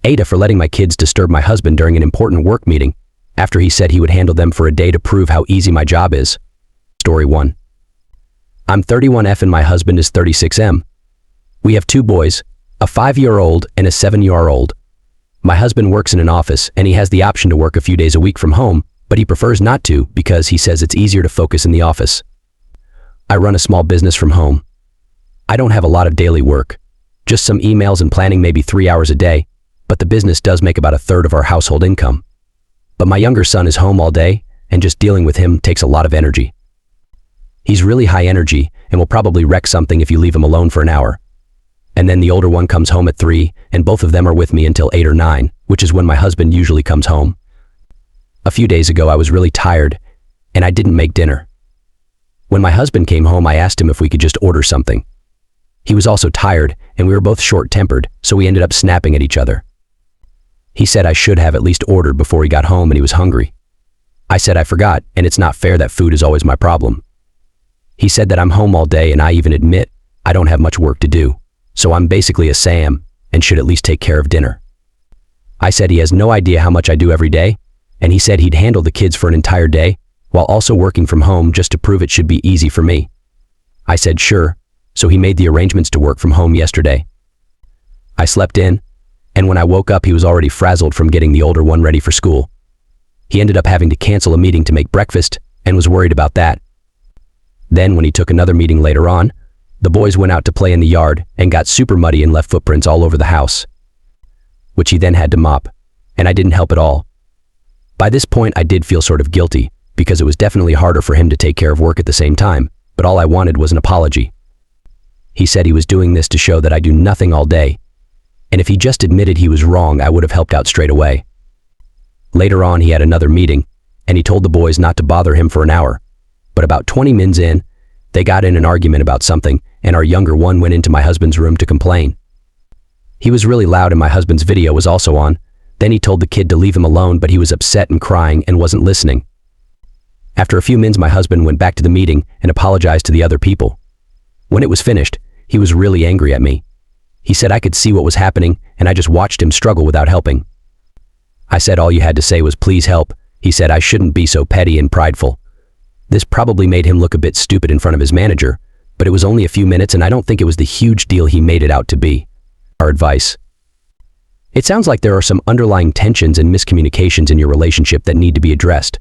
AITA for letting my kids disturb my husband during an important work meeting after he said he would handle them for a day to prove how easy my job is. Story 1. I'm 31F and my husband is 36M. We have 2 boys, a 5-year-old and a 7-year-old. My husband works in an office and he has the option to work a few days a week from home, but he prefers not to because he says it's easier to focus in the office. I run a small business from home. I don't have a lot of daily work, just some emails and planning maybe 3 hours a day, but the business does make about 1/3 of our household income. But my younger son is home all day and just dealing with him takes a lot of energy. He's really high energy and will probably wreck something if you leave him alone for an hour. And then the older one comes home at 3 and both of them are with me until 8 or 9, which is when my husband usually comes home. A few days ago I was really tired and I didn't make dinner. When my husband came home I asked him if we could just order something. He was also tired and we were both short-tempered, so we ended up snapping at each other. He said I should have at least ordered before he got home and he was hungry. I said I forgot and it's not fair that food is always my problem. He said that I'm home all day and I even admit I don't have much work to do, so I'm basically a Sam and should at least take care of dinner. I said he has no idea how much I do every day, and he said he'd handle the kids for an entire day while also working from home just to prove it should be easy for me. I said sure, so he made the arrangements to work from home yesterday. I slept in, and when I woke up he was already frazzled from getting the older one ready for school. He ended up having to cancel a meeting to make breakfast and was worried about that. Then when he took another meeting later on, the boys went out to play in the yard and got super muddy and left footprints all over the house, which he then had to mop, and I didn't help at all. By this point I did feel sort of guilty because it was definitely harder for him to take care of work at the same time, but all I wanted was an apology. He said he was doing this to show that I do nothing all day, and if he just admitted he was wrong I would have helped out straight away. Later on he had another meeting, and he told the boys not to bother him for an hour, but about 20 minutes in, they got in an argument about something, and our younger one went into my husband's room to complain. He was really loud and my husband's video was also on. Then he told the kid to leave him alone, but he was upset and crying and wasn't listening. After a few minutes my husband went back to the meeting and apologized to the other people. When it was finished, he was really angry at me. He said I could see what was happening and I just watched him struggle without helping. I said all you had to say was please help. He said I shouldn't be so petty and prideful. This probably made him look a bit stupid in front of his manager, but it was only a few minutes and I don't think it was the huge deal he made it out to be. Our advice. It sounds like there are some underlying tensions and miscommunications in your relationship that need to be addressed.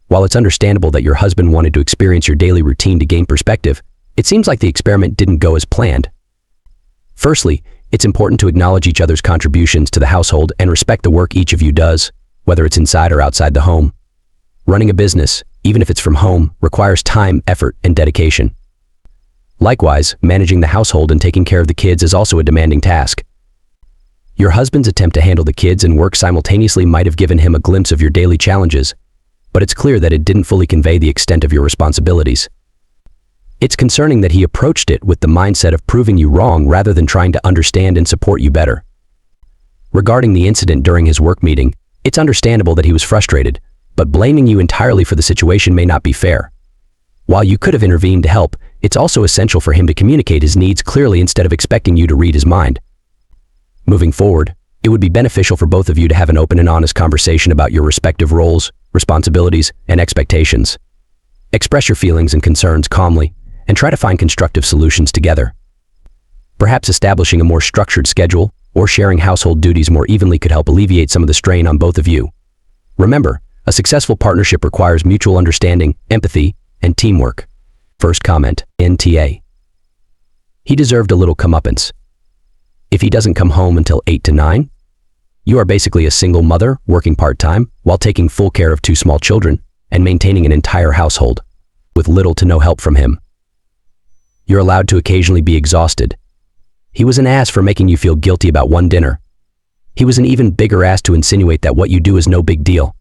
While it's understandable that your husband wanted to experience your daily routine to gain perspective, it seems like the experiment didn't go as planned. Firstly, it's important to acknowledge each other's contributions to the household and respect the work each of you does, whether it's inside or outside the home. Running a business, even if it's from home, requires time, effort, and dedication. Likewise, managing the household and taking care of the kids is also a demanding task. Your husband's attempt to handle the kids and work simultaneously might have given him a glimpse of your daily challenges, but it's clear that it didn't fully convey the extent of your responsibilities. It's concerning that he approached it with the mindset of proving you wrong rather than trying to understand and support you better. Regarding the incident during his work meeting, it's understandable that he was frustrated, but blaming you entirely for the situation may not be fair. While you could have intervened to help, it's also essential for him to communicate his needs clearly instead of expecting you to read his mind. Moving forward, it would be beneficial for both of you to have an open and honest conversation about your respective roles, responsibilities, and expectations. Express your feelings and concerns calmly, and try to find constructive solutions together. Perhaps establishing a more structured schedule or sharing household duties more evenly could help alleviate some of the strain on both of you. Remember, a successful partnership requires mutual understanding, empathy, and teamwork. First comment, NTA. He deserved a little comeuppance. If he doesn't come home until 8 to 9, you are basically a single mother working part-time while taking full care of 2 small children and maintaining an entire household with little to no help from him. You're allowed to occasionally be exhausted. He was an ass for making you feel guilty about one dinner. He was an even bigger ass to insinuate that what you do is no big deal.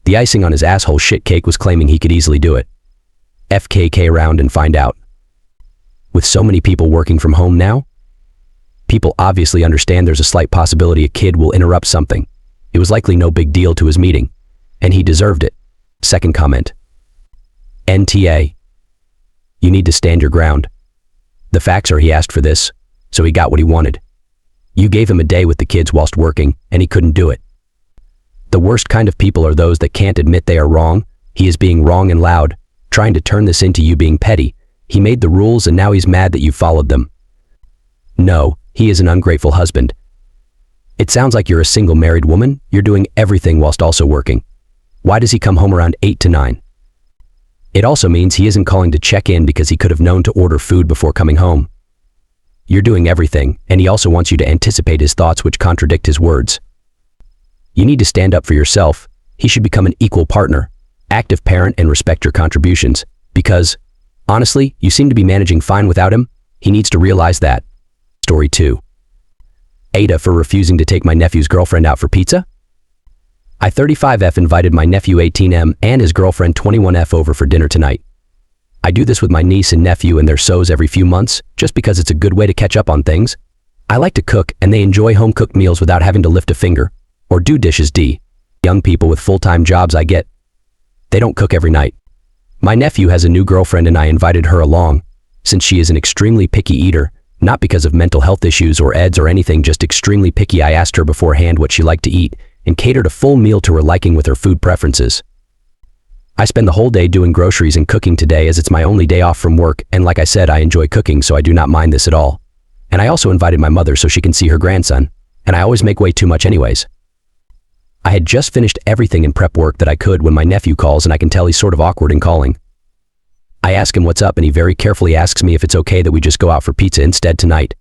The icing on his asshole shit cake was claiming he could easily do it. FKK around and find out. With so many people working from home now, people obviously understand there's a slight possibility a kid will interrupt something. It was likely no big deal to his meeting, and he deserved it. Second comment. NTA. You need to stand your ground. The facts are he asked for this, so he got what he wanted. You gave him a day with the kids whilst working, and he couldn't do it. The worst kind of people are those that can't admit they are wrong. He is being wrong and loud, trying to turn this into you being petty. He made the rules and now he's mad that you followed them. No, he is an ungrateful husband. It sounds like you're a single married woman. You're doing everything whilst also working. Why does he come home around 8 to 9? It also means he isn't calling to check in because he could have known to order food before coming home. You're doing everything, and he also wants you to anticipate his thoughts which contradict his words. You need to stand up for yourself. He should become an equal partner, active parent, and respect your contributions. Because, honestly, you seem to be managing fine without him. He needs to realize that. Story 2. AITA for refusing to take my nephew's girlfriend out for pizza? I 35F invited my nephew 18M and his girlfriend 21F over for dinner tonight. I do this with my niece and nephew and their so's every few months, just because it's a good way to catch up on things. I like to cook and they enjoy home-cooked meals without having to lift a finger, or do dishes. Young people with full-time jobs I get. They don't cook every night. My nephew has a new girlfriend and I invited her along, since she is an extremely picky eater, not because of mental health issues or EDS or anything, just extremely picky. I asked her beforehand what she liked to eat and catered a full meal to her liking with her food preferences. I spend the whole day doing groceries and cooking today as it's my only day off from work, and like I said, I enjoy cooking, so I do not mind this at all. And I also invited my mother so she can see her grandson, and I always make way too much anyways. I had just finished everything in prep work that I could when my nephew calls, and I can tell he's sort of awkward in calling. I ask him what's up and he very carefully asks me if it's okay that we just go out for pizza instead tonight.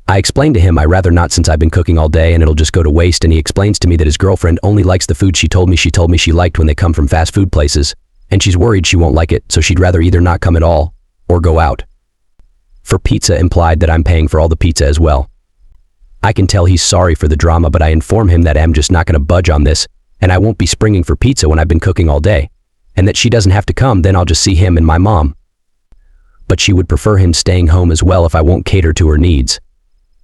I explained to him I rather not since I've been cooking all day and it'll just go to waste, and he explains to me that his girlfriend only likes the food she told me she liked when they come from fast food places, and she's worried she won't like it, so she'd rather either not come at all or go out. For pizza implied that I'm paying for all the pizza as well. I can tell he's sorry for the drama, but I inform him that I'm just not going to budge on this, and I won't be springing for pizza when I've been cooking all day, and that she doesn't have to come, then I'll just see him and my mom. But she would prefer him staying home as well if I won't cater to her needs.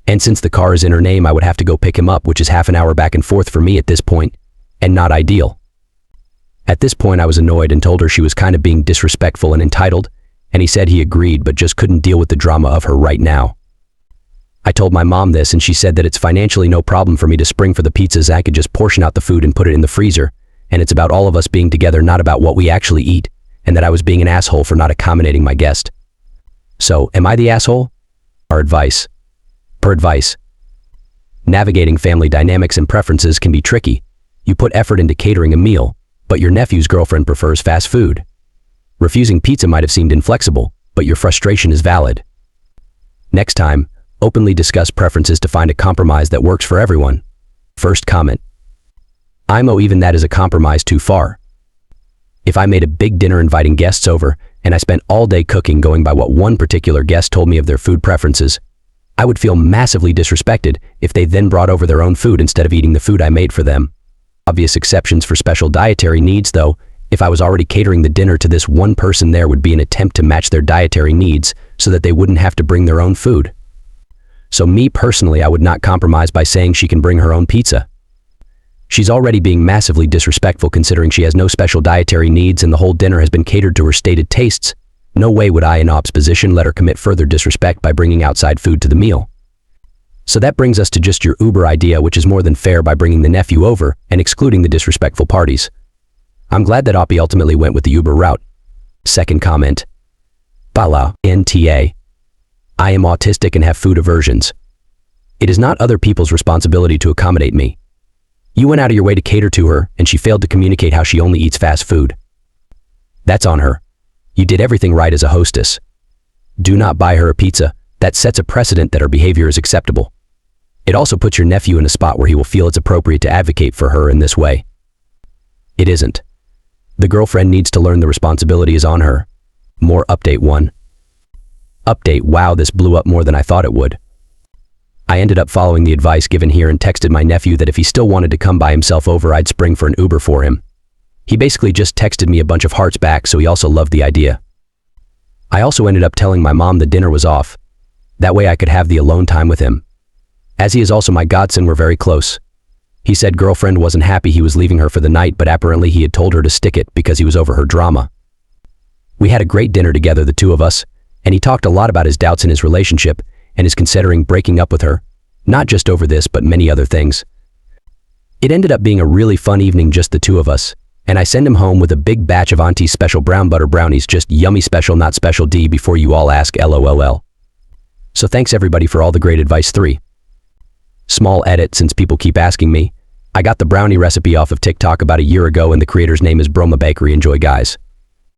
And since the car is in her name, I would have to go pick him up, which is half an hour back and forth for me at this point, and not ideal. At this point I was annoyed and told her she was kind of being disrespectful and entitled, and he said he agreed but just couldn't deal with the drama of her right now. I told my mom this and she said that it's financially no problem for me to spring for the pizzas. I could just portion out the food and put it in the freezer, and it's about all of us being together, not about what we actually eat, and that I was being an asshole for not accommodating my guest. So, am I the asshole? Per advice. Navigating family dynamics and preferences can be tricky. You put effort into catering a meal, but your nephew's girlfriend prefers fast food. Refusing pizza might have seemed inflexible, but your frustration is valid. Next time, openly discuss preferences to find a compromise that works for everyone. First comment. Even that is a compromise too far. If I made a big dinner inviting guests over, and I spent all day cooking going by what one particular guest told me of their food preferences, I would feel massively disrespected if they then brought over their own food instead of eating the food I made for them. Obvious exceptions for special dietary needs though. If I was already catering the dinner to this one person, there would be an attempt to match their dietary needs so that they wouldn't have to bring their own food. So me personally, I would not compromise by saying she can bring her own pizza. She's already being massively disrespectful considering she has no special dietary needs and the whole dinner has been catered to her stated tastes. No way would I, in Ob's position, let her commit further disrespect by bringing outside food to the meal. So that brings us to just your Uber idea, which is more than fair by bringing the nephew over and excluding the disrespectful parties. I'm glad that Oppie ultimately went with the Uber route. Second comment. Bala, NTA. I am autistic and have food aversions. It is not other people's responsibility to accommodate me. You went out of your way to cater to her, and she failed to communicate how she only eats fast food. That's on her. You did everything right as a hostess. Do not buy her a pizza. That sets a precedent that her behavior is acceptable. It also puts your nephew in a spot where he will feel it's appropriate to advocate for her in this way. It isn't. The girlfriend needs to learn the responsibility is on her. More update 1. Update: wow, this blew up more than I thought it would. I ended up following the advice given here and texted my nephew that if he still wanted to come by himself over, I'd spring for an Uber for him. He basically just texted me a bunch of hearts back, so he also loved the idea. I also ended up telling my mom the dinner was off. That way I could have the alone time with him. As he is also my godson, we're very close. He said girlfriend wasn't happy he was leaving her for the night, but apparently he had told her to stick it because he was over her drama. We had a great dinner together, the two of us, and he talked a lot about his doubts in his relationship and is considering breaking up with her, not just over this but many other things. It ended up being a really fun evening, just the two of us, and I send him home with a big batch of Auntie's special brown butter brownies, just yummy, special not special D, before you all ask LOLL. So thanks everybody for all the great advice. 3. Small edit, since people keep asking me. I got the brownie recipe off of TikTok about a year ago and the creator's name is Broma Bakery. Enjoy guys.